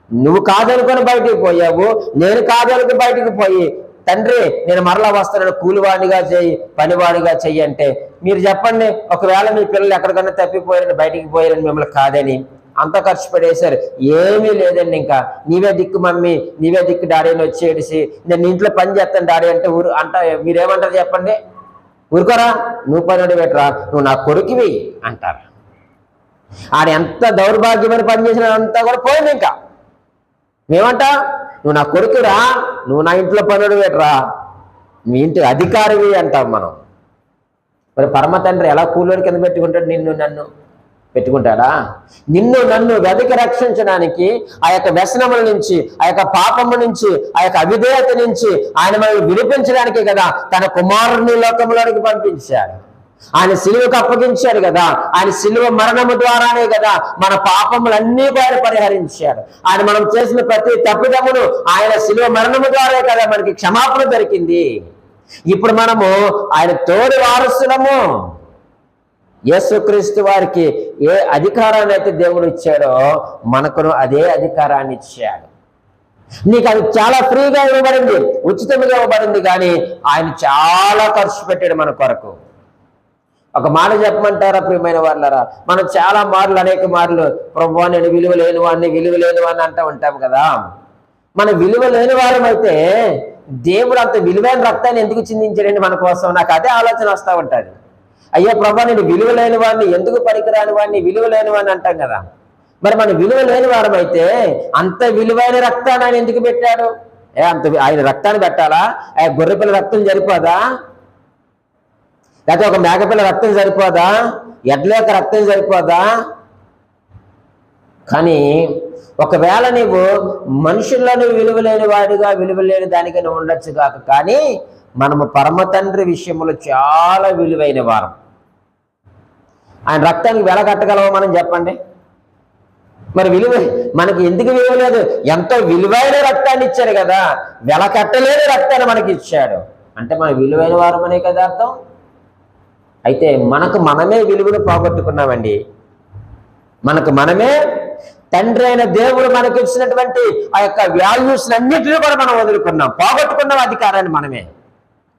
నువ్వు కాదనుకొని బయటికి పోయావు, నేను కాదనుకు బయటికి పోయి, తండ్రి నేను మరలా వస్తాను కూలివాడిగా చెయ్యి, పనివాడిగా చెయ్యి అంటే మీరు చెప్పండి, ఒకవేళ మీ పిల్లలు ఎక్కడికన్నా తప్పిపోయారని బయటికి పోయారని మిమ్మల్ని కాదని అంత ఖర్చు పడేశారు, ఏమీ లేదండి, ఇంకా నీవే దిక్కు మమ్మీ, నీవే దిక్కు డాడీ అని వచ్చేసి నేను ఇంట్లో పని చేస్తాను డాడీ అంటే మీరేమంటారు చెప్పండి? ఊరుకోరా, నువ్వు పని పెట్టరా, నువ్వు నా కొడుకువి అంటారు. ఆడ ఎంత దౌర్భాగ్యమైన పని చేసిన అంతా కూడా పోయింది. ఇంకా మేమంటా, నువ్వు నా కొడుకురా, నువ్వు నా ఇంట్లో పనుడు పెట్టరా, మీ ఇంటి అధికారివి అంటాం మనం. మరి పరమ తండ్రి ఎలా కూలోడి కింద పెట్టుకుంటాడు? నన్ను పెట్టుకుంటాడా? నిన్ను నన్ను వెదకి రక్షించడానికి, ఆ యొక్క వ్యసనముల నుంచి, ఆ యొక్క పాపము నుంచి, ఆ యొక్క అవిధేయత నుంచి ఆయన మనల్ని విడిపించడానికి కదా తన కుమారుని లోకంలోనికి పంపించాడు. ఆయన సిలువకు అప్పగించాడు కదా. ఆయన సిలువ మరణము ద్వారానే కదా మన పాపములన్నీ ఆయన పరిహరించాడు. ఆయన మనం చేసిన ప్రతి తప్పిదమును ఆయన సిలువ మరణము ద్వారే కదా మనకి క్షమాపణ దొరికింది. ఇప్పుడు మనము ఆయన తోడి వారసులము. యేసుక్రీస్తు వారికి ఏ అధికారాన్ని అయితే దేవుడు ఇచ్చాడో మనకును అదే అధికారాన్ని ఇచ్చాడు. నీకు అది చాలా ఫ్రీగా ఇవ్వబడింది, ఉచితంగా ఇవ్వబడింది, కానీ ఆయన చాలా ఖర్చు పెట్టాడు మన కొరకు. ఒక మాట చెప్పమంటారా ప్రియమైన వాళ్ళరా, మనం చాలా మార్లు అనేక మార్లు ప్రభువా నేను విలువ లేని వాడిని అంటూ ఉంటాం కదా. మన విలువ లేని వారమైతే దేవుడు అంత విలువైన రక్తాన్ని ఎందుకు చిందించాడండి మన కోసం? నాకు అదే ఆలోచన వస్తూ ఉంటుంది. అయ్యో ప్రభా నేను విలువ లేని వాడిని, ఎందుకు పనికిరాని వాడిని, విలువ లేని వాడిని అంటాం కదా. మరి మన విలువ లేని వారమైతే అంత విలువైన రక్తాన్ని ఆయన ఎందుకు పెట్టాడు? అంత ఆయన రక్తాన్ని పెట్టాలా? గొర్రెపిల్ల రక్తం సరిపోదా? లేకపోతే ఒక మేకపిల్ల రక్తం సరిపోదా? ఎడ్ల యొక్క రక్తం సరిపోదా? కానీ ఒకవేళ నీవు మనుషుల్లోని విలువ లేని వాడిగా, విలువ లేని దానికని ఉండొచ్చు కాక, కానీ మనము పరమ తండ్రి విషయంలో చాలా విలువైన వారం. ఆయన రక్తానికి వెల కట్టగలవా మనం చెప్పండి? మరి విలువ మనకి ఎందుకు విలువ లేదు? ఎంతో విలువైన రక్తాన్ని ఇచ్చాడు కదా, వెల కట్టలేని రక్తాన్ని మనకి ఇచ్చాడు అంటే మన విలువైన వారమనే కదా అర్థం. అయితే మనకు మనమే విలువను పోగొట్టుకున్నామండి. మనకు మనమే తండ్రి అయిన దేవుడు మనకి ఇచ్చినటువంటి ఆ యొక్క వాల్యూస్ అన్నిటినీ కూడా మనం వదులుకున్నాం, పోగొట్టుకున్నాం అధికారాన్ని మనమే.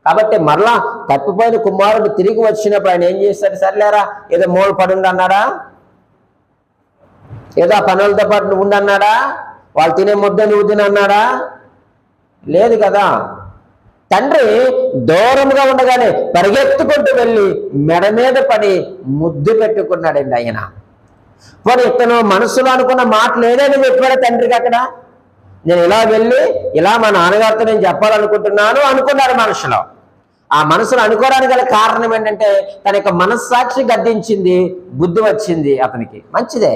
కాబట్టి మరలా తప్పిపోయిన కుమారుడు తిరిగి వచ్చినప్పుడు ఆయన ఏం చేశాడు? సర్లేరా ఏదో మూడు పడుండి అన్నాడా? ఏదో ఆ పనులతో పాటు నువ్వు ఉండన్నాడా? వాళ్ళు తినే ముద్ద నువ్వు తినన్నాడా? లేదు కదా. తండ్రి దూరంగా ఉండగానే పరిగెత్తుకుంటూ వెళ్ళి మెడ మీద పడి ముద్దు పెట్టుకున్నాడండి ఆయన. మరి ఇతను మనసులో అనుకున్న మాటలు ఏదైనా చెప్పాడా తండ్రికి? అక్కడ నేను ఇలా వెళ్ళి ఇలా మా నాన్నగారితో నేను చెప్పాలనుకుంటున్నాను అనుకున్నాడు మనసులో. ఆ మనసులో అనుకోవడానికి గల కారణం ఏంటంటే తన యొక్క మనస్సాక్షి గద్దించింది, బుద్ధి వచ్చింది అతనికి. మంచిదే,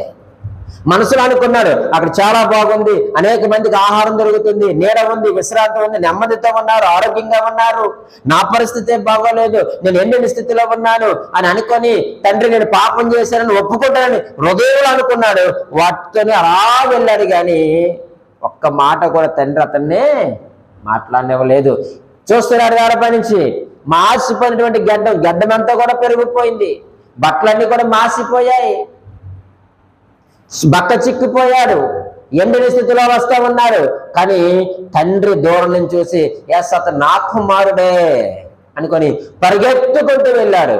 మనసులో అనుకున్నాడు అక్కడ చాలా బాగుంది, అనేక మందికి ఆహారం దొరుకుతుంది, నీడ ఉంది, విశ్రాంతి ఉంది, నెమ్మదితో ఉన్నారు, ఆరోగ్యంగా ఉన్నారు, నా పరిస్థితి బాగోలేదు, నేను ఎన్ని స్థితిలో ఉన్నాను అని అనుకొని తండ్రి నేను పాపం చేశానని ఒప్పుకుంటానని హృదయంలో అనుకున్నాడు. వాటితోనే అలా వెళ్ళాడు, కానీ ఒక్క మాట కూడా తండ్రి అతన్నే మాట్లాడనివ్వలేదు. చూస్తున్నాడు వేడపై నుంచి మాసిపోయినటువంటి గడ్డమంతా కూడా పెరిగిపోయింది, బట్టలన్నీ కూడా మాసిపోయాయి, బక్క చిక్కిపోయాడు, ఎండిన స్థితిలో వస్తూ ఉన్నాడు. కానీ తండ్రి దూరం నుంచి చూసి ఎస్ అతను నా కుమారుడే అనుకొని పరిగెత్తుకుంటూ వెళ్ళాడు.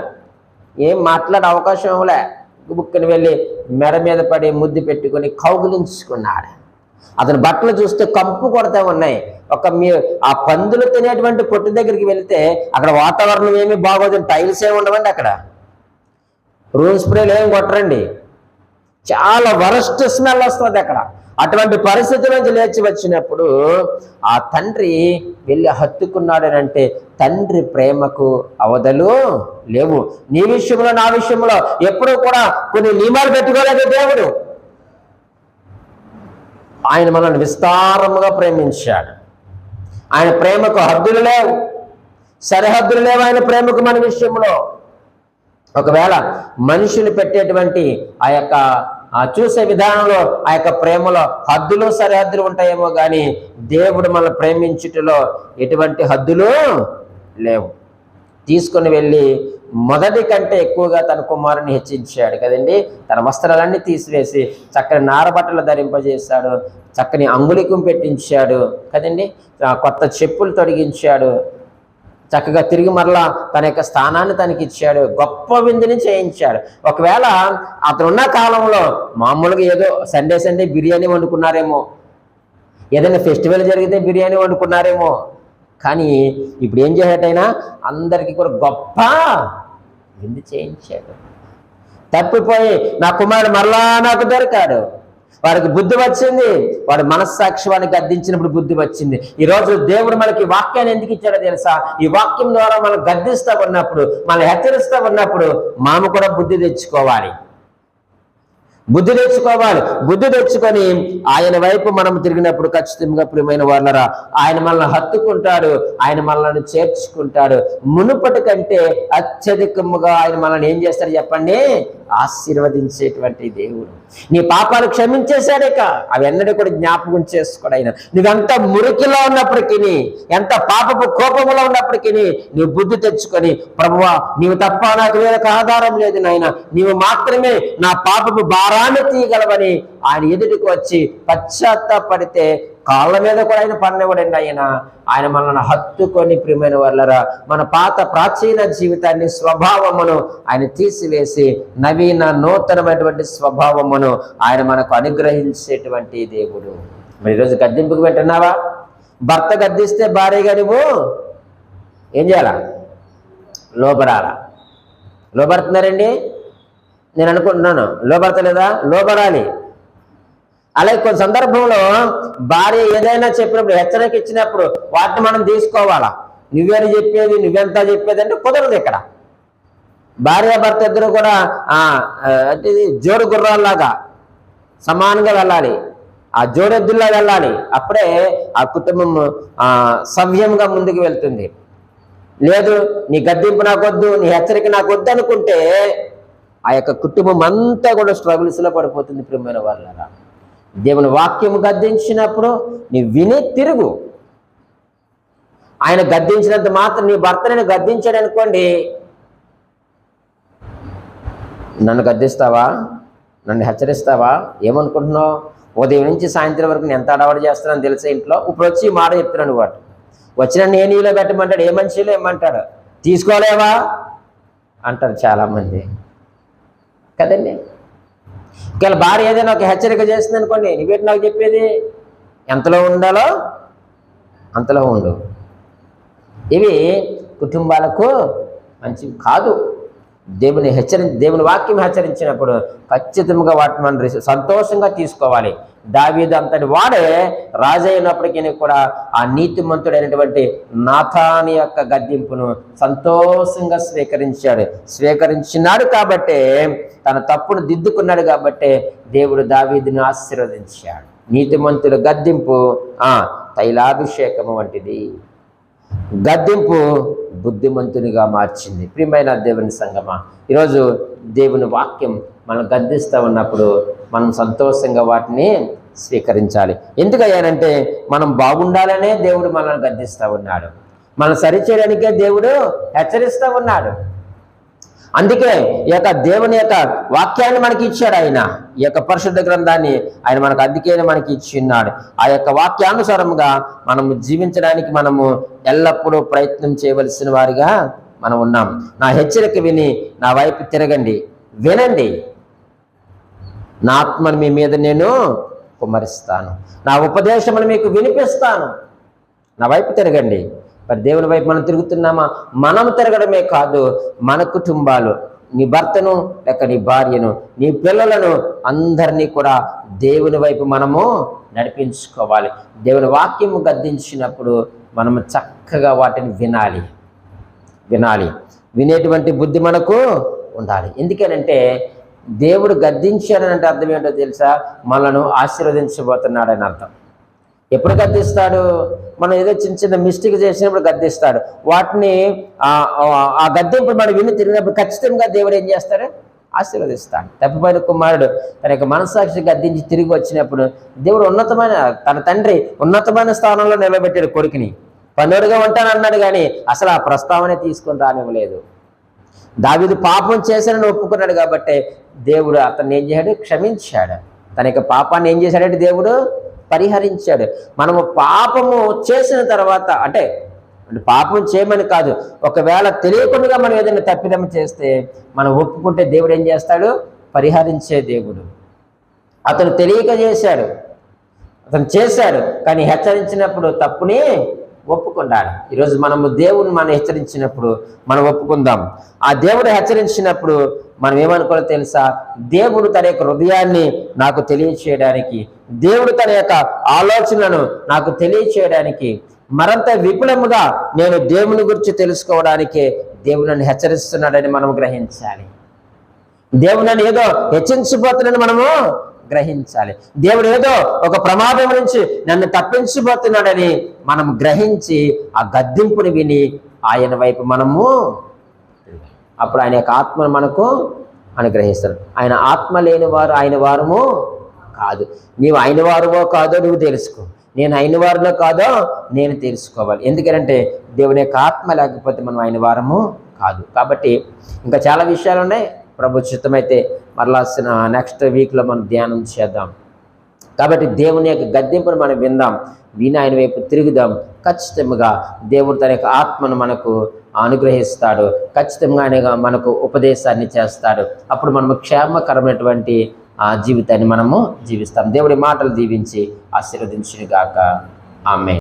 ఏం మాట్లాడే అవకాశం ఇవ్వలే. బుక్కుని వెళ్ళి మెడ మీద పడి ముద్దు పెట్టుకొని కౌగిలించుకున్నాడు. అతని బట్టలు చూస్తే కంపు కొడతా ఉన్నాయి. ఆ పందులు తినేటువంటి పొట్టు దగ్గరికి వెళితే అక్కడ వాతావరణం ఏమీ బాగోదు, టైల్స్ ఏమి ఉండవండి, అక్కడ రూమ్ స్ప్రేలు ఏమి కొట్టరండి, చాలా వరస్ట్ స్మెల్ వస్తుంది అక్కడ. అటువంటి పరిస్థితి నుంచి లేచి వచ్చినప్పుడు ఆ తండ్రి వెళ్ళి హత్తుకున్నాడనంటే తండ్రి ప్రేమకు అవధులు లేవు. నీ విషయంలో నా విషయంలో ఎప్పుడూ కూడా కొన్ని నియమాలు పెట్టుకోలేదు దేవుడు. ఆయన మనల్ని విస్తారముగా ప్రేమించాడు. ఆయన ప్రేమకు హద్దులు లేవు, సరిహద్దులు లేవు ఆయన ప్రేమకు మన విషయంలో. ఒకవేళ మనుషులు పెట్టేటువంటి ఆ యొక్క చూసే విధానంలో ఆ యొక్క ప్రేమలో హద్దులు సరిహద్దులు ఉంటాయేమో, కానీ దేవుడు మనల్ని ప్రేమించుటలో ఎటువంటి హద్దులు లేవు. తీసుకుని వెళ్ళి మొదటి కంటే ఎక్కువగా తన కుమారుని హెచ్చించాడు కదండి. తన వస్త్రాలన్నీ తీసివేసి చక్కని నారబట్టలు ధరింపజేశాడు, చక్కని అంగుళికం పెట్టించాడు కదండి, కొత్త చెప్పులు తొడిగించాడు, చక్కగా తిరిగి మరలా తన యొక్క స్థానాన్ని తనకి ఇచ్చాడు, గొప్ప విందుని చేయించాడు. ఒకవేళ అతనున్న కాలంలో మామూలుగా ఏదో సండే బిర్యానీ వండుకున్నారేమో, ఏదైనా ఫెస్టివల్ జరిగితే బిర్యానీ వండుకున్నారేమో, కానీ ఇప్పుడు ఏం చేసేటైనా అందరికీ కూడా గొప్ప విందు చేయించాడు. తప్పిపోయి నా కుమారుడు మరలా నాకు దొరికాడు, వాడికి బుద్ధి వచ్చింది, వాడి మనస్సాక్షి వాడిని గద్దించినప్పుడు బుద్ధి వచ్చింది. ఈరోజు దేవుడు మనకి వాక్యాన్ని ఎందుకు ఇచ్చాడో తెలుసా? ఈ వాక్యం ద్వారా మనం గద్దిస్తూ ఉన్నప్పుడు, మనం హెచ్చరిస్తూ ఉన్నప్పుడు మనము కూడా బుద్ధి తెచ్చుకోవాలి. బుద్ధి తెచ్చుకొని ఆయన వైపు మనం తిరిగినప్పుడు ఖచ్చితంగా ప్రియమైన వాళ్ళరా ఆయన మనల్ని హత్తుకుంటాడు, ఆయన మనల్ని చేర్చుకుంటాడు. మునుపటి కంటే అత్యధికముగా ఆయన మనల్ని ఏం చేస్తాడు చెప్పండి? ఆశీర్వదించేటువంటి దేవుడు. నీ పాపాలు క్షమించేశాడేక అవి ఎన్నడూ కూడా జ్ఞాపకం చేసుకోడు ఆయన. నువ్వెంత మురికిలో ఉన్నప్పటికీ, ఎంత పాపపు కోపములో ఉన్నప్పటికీ నువ్వు బుద్ధి తెచ్చుకొని ప్రభువా నీవు తప్ప నాకు వేరొక ఆధారం లేదు నాయన, నీవు మాత్రమే నా పాపపు భారాన్ని తీయగలవని ఆయన ఎదుటికి వచ్చి పశ్చాత్తాపడితే కాళ్ళ మీద కూడా ఆయన పడినవాడండి. ఆయన మనల్ని హత్తుకొని ప్రియమైన వాళ్ళరా మన పాత ప్రాచీన జీవితాన్ని స్వభావమును ఆయన తీసివేసి నవీన నూతనమైనటువంటి స్వభావమును ఆయన మనకు అనుగ్రహించేటువంటి దేవుడు. మరి ఈరోజు గద్దింపుకు వింటున్నావా? భర్త గద్దిస్తే భార్యగా నువ్వు ఏం చేయాలా? లోబడాలా? లోబడుతున్నారండి? నేను అనుకుంటున్నాను లోబడతలేదా? లోబడాలి. అలాగే కొన్ని సందర్భంలో భార్య ఏదైనా చెప్పినప్పుడు, హెచ్చరిక ఇచ్చినప్పుడు వాటిని మనం తీసుకోవాలా. నువ్వేని చెప్పేది, నువ్వెంత చెప్పేది అంటే కుదరదు. ఇక్కడ భార్య భర్త ఇద్దరు కూడా అంటే జోడు గుర్రాల్లాగా సమానంగా వెళ్ళాలి, ఆ జోడెద్దుల్లా వెళ్ళాలి. అప్పుడే ఆ కుటుంబం సవ్యంగా ముందుకు వెళ్తుంది. లేదు నీ గద్దింపు నాకొద్దు, నీ హెచ్చరిక నాకొద్దు అనుకుంటే ఆ యొక్క కుటుంబం అంతా కూడా స్ట్రగుల్స్లో పడిపోతుంది. ప్రియమైన వాళ్ళరా దేవుని వాక్యము గద్దించినప్పుడు నీ విని తిరుగు. ఆయన గద్దించినంత మాత్రం నీ భర్త నేను గద్దించాడు అనుకోండి, నన్ను గద్దిస్తావా, నన్ను హెచ్చరిస్తావా, ఏమనుకుంటున్నావు? ఉదయం నుంచి సాయంత్రం వరకు నేను ఎంత అడవాడు చేస్తున్నాను తెలిసే ఇంట్లో. ఇప్పుడు వచ్చి మాట చెప్తున్నాను వాడు వచ్చిన నేను నీలో పెట్టమంటాడు, ఏ మనిషిలో ఏమంటాడు, తీసుకోలేవా అంటారు చాలామంది కదండి. ఒకవేళ భార్య ఏదైనా ఒక హెచ్చరిక చేస్తుంది అనుకోండి, నువ్వేంటి నాకు చెప్పేది, ఎంతలో ఉండాలో అంతలో ఉండు. ఇవి కుటుంబాలకు మంచివి కాదు. దేవుని వాక్యం హెచ్చరించినప్పుడు ఖచ్చితంగా వాటిని మనం సంతోషంగా తీసుకోవాలి. దావీదు అంతటి వాడే రాజు అయినప్పటికీ కూడా ఆ నీతిమంతుడైనటువంటి నాతాను యొక్క గద్దింపును సంతోషంగా స్వీకరించినాడు. కాబట్టే తన తప్పును దిద్దుకున్నాడు. కాబట్టే దేవుడు దావీదును ఆశీర్వదించాడు. నీతిమంతుల గద్దింపు తైలాభిషేకము వంటిది. గద్దింపు బుద్ధిమంతునిగా మార్చింది. ప్రియమైన దేవుని సంగమా, ఈరోజు దేవుని వాక్యం మనం గద్దిస్తూ ఉన్నప్పుడు మనం సంతోషంగా వాటిని స్వీకరించాలి. ఎందుకయ్యానంటే మనం బాగుండాలనే దేవుడు మనల్ని గద్దిస్తూ ఉన్నాడు, మనం సరిచేయడానికే దేవుడు హెచ్చరిస్తూ ఉన్నాడు. అందుకే ఈ యొక్క దేవుని యొక్క వాక్యాన్ని మనకి ఇచ్చాడు ఆయన. ఈ యొక్క పరిశుద్ధ గ్రంథాన్ని ఆయన మనకు అందుకే మనకి ఇచ్చిన్నాడు. ఆ యొక్క వాక్యానుసారంగా మనము జీవించడానికి మనము ఎల్లప్పుడూ ప్రయత్నం చేయవలసిన వారిగా మనం ఉన్నాం. నా హెచ్చరిక విని నా వైపు తిరగండి, వినండి. నా ఆత్మను మీ మీద నేను కుమ్మరిస్తాను, నా ఉపదేశమును మీకు వినిపిస్తాను. నా వైపు తిరగండి. మరి దేవుని వైపు మనం తిరుగుతున్నామా? మనం తిరగడమే కాదు, మన కుటుంబాలు, నీ భర్తను లేక నీ భార్యను, నీ పిల్లలను అందరినీ కూడా దేవుని వైపు మనము నడిపించుకోవాలి. దేవుని వాక్యము గద్దించినప్పుడు మనము చక్కగా వాటిని వినాలి. వినేటువంటి బుద్ధి మనకు ఉండాలి. ఎందుకనంటే దేవుడు గద్దించాడనంటే అర్థం ఏంటో తెలుసా? మనను ఆశీర్వదించబోతున్నాడని అర్థం. ఎప్పుడు గద్దిస్తాడు? మనం ఏదో చిన్న చిన్న మిస్టేక్ చేసినప్పుడు గద్దిస్తాడు. వాటిని ఆ గద్దింపుడు మనం విని తిరిగినప్పుడు ఖచ్చితంగా దేవుడు ఏం చేస్తాడు? ఆశీర్వదిస్తాడు. తప్పిపోయిన కుమారుడు తన యొక్క మనస్సాక్షి గద్దించి తిరిగి వచ్చినప్పుడు దేవుడు తన తండ్రి ఉన్నతమైన స్థానంలో నిలబెట్టాడు కొడుకుని. పనుడుగా ఉంటానన్నాడు కానీ అసలు ఆ ప్రస్తావనే తీసుకొని రానివ్వలేదు. దావీదు పాపం చేశానని ఒప్పుకున్నాడు కాబట్టి దేవుడు అతన్ని ఏం చేశాడు? క్షమించాడు. తన యొక్క పాపాన్ని ఏం చేశాడంటే దేవుడు పరిహరించాడు. మనము పాపము చేసిన తర్వాత అంటే పాపం చేయమని కాదు, ఒకవేళ తెలియకుండా మనం ఏదైనా తప్పిదం చేస్తే మనం ఒప్పుకుంటే దేవుడు ఏం చేస్తాడు? పరిహరించే దేవుడు. అతను తెలియక చేశాడు, అతను చేశాడు, కానీ హెచ్చరించినప్పుడు తప్పుని ఒప్పుకున్నాడు. ఈరోజు మనము దేవుని మనం హెచ్చరించినప్పుడు మనం ఒప్పుకుందాం. ఆ దేవుడు హెచ్చరించినప్పుడు మనం ఏమనుకోవాలో తెలుసా? దేవుడు తన యొక్క హృదయాన్ని నాకు తెలియచేయడానికి, దేవుడు తన యొక్క ఆలోచనలను నాకు తెలియచేయడానికి, మరింత విపులముగా నేను దేవుని గురించి తెలుసుకోవడానికి దేవుడు నన్ను హెచ్చరిస్తున్నాడని మనం గ్రహించాలి. దేవుడు నన్ను ఏదో హెచ్చరించిపోతున్నాడని మనము గ్రహించాలి. దేవుడు ఏదో ఒక ప్రమాదం నుంచి నన్ను తప్పించిపోతున్నాడని మనం గ్రహించి ఆ గద్దింపుని విని ఆయన వైపు మనము అప్పుడు ఆయన యొక్క ఆత్మను మనకు అనుగ్రహిస్తాడు. ఆయన ఆత్మ లేని వారు ఆయన వారము కాదు. నీవు ఆయన వారువో కాదో నువ్వు తెలుసుకో, నేను ఆయన వారిలో కాదో నేను తెలుసుకోవాలి. ఎందుకంటే దేవుని యొక్క ఆత్మ లేకపోతే మనం ఆయన వారము కాదు. కాబట్టి ఇంకా చాలా విషయాలు ఉన్నాయి. ప్రభు చిత్తమైతే మరలా నెక్స్ట్ వీక్లో మనం ధ్యానం చేద్దాం. కాబట్టి దేవుని యొక్క గద్దింపును మనం విందాం, విని ఆయన వైపు తిరుగుదాం. ఖచ్చితంగా దేవుడు తన యొక్క ఆత్మను మనకు అనుగ్రహిస్తాడు, ఖచ్చితంగా ఆయన మనకు ఉపదేశాన్ని చేస్తాడు. అప్పుడు మనము క్షేమకరమైనటువంటి జీవితాన్ని మనము జీవిస్తాం. దేవుడి మాటలు దీవించి ఆశీర్వదించును గాక. ఆమేన్.